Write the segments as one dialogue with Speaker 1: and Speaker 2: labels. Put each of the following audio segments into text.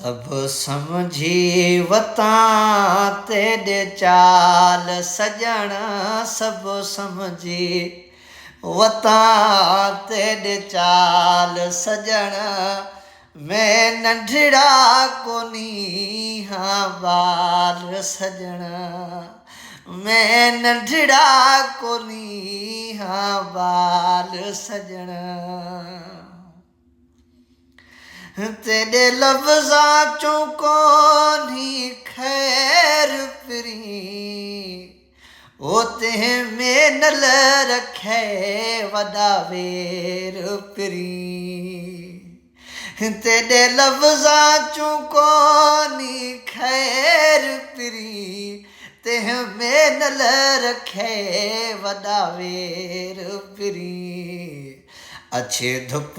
Speaker 1: सब समझी वता तेरे चाल सजण सब समझी वता तेरे चाल सजण मैं नंढड़ा कोनी हाँ बाल सजण मैं नंढड़ा कोनी हाँ बाल सजण तेरे लफ्ज़ां चों कोनी खैर पिरी ओ ते में नल रखे वॾा वेर पिरी तेरे लफ्ज़ां चों कोनी खैर पिरी ते में नल रखे वॾा वेर पिरी अच्छे धुप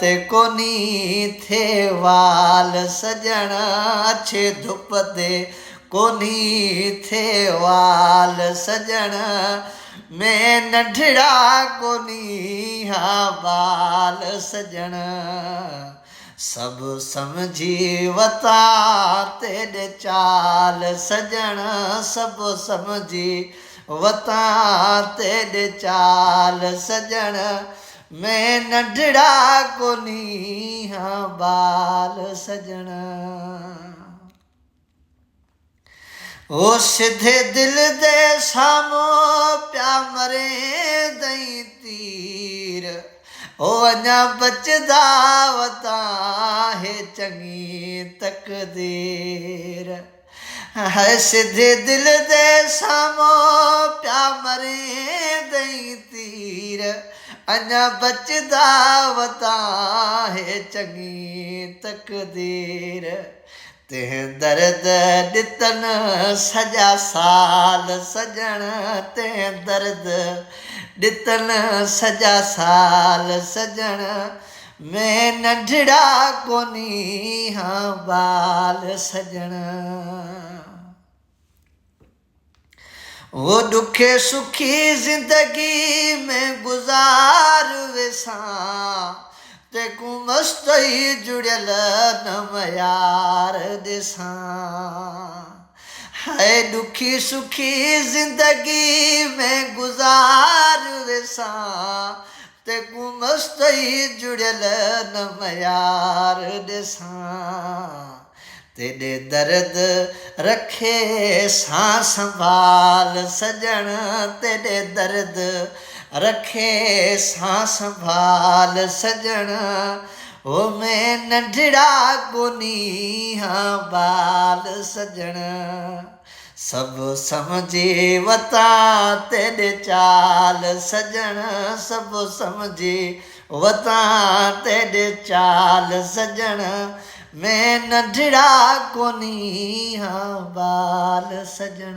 Speaker 1: ते कोनी थे वाल सजण अच्छे धुप ते कोनी थे वाल सजण मैं नंढड़ा कोनी हाँ बाल सजण सब समझी वता तेरे चाल सजण सब समझी वता तेरे चाल सजण मैं नंढड़ा कोनी हाँ बाल सजण ओ सिधे दिल दे साम्हूं प्या मरे दई तीर ओ अञा बचदा वता है चङी तकदीर है सिधे दिल दे साम्हूं प्या मरे दई तीर अञा बचदा वता है चङी तकदीर तें दर्द ॾितन सॼा साल सजण तें दर्द ॾितन सॼा साल सजण मैं नंढड़ा कोनी हाँ बाल सजण वो दुखे सुखी जिंदगी में गुज़ार वेसां तेकू मस्तई जुड़ियल नम यार ॾिसां है दुखी सुखी जिंदगी में गुज़ार वेसां तेकू मस्तई जुड़ियल नम यार ॾिसां तेरे दर्द रखे सां संभाल सजण तेरे दर्द रखे सां संभाल सजण ओ मैं नंढड़ा कोनी हाँ बाल सजण सब समझी वता तेरे चाल सजण सब समझी वता तेरे चाल सजण मैं नंढड़ा कोनी हाँ बाल सजण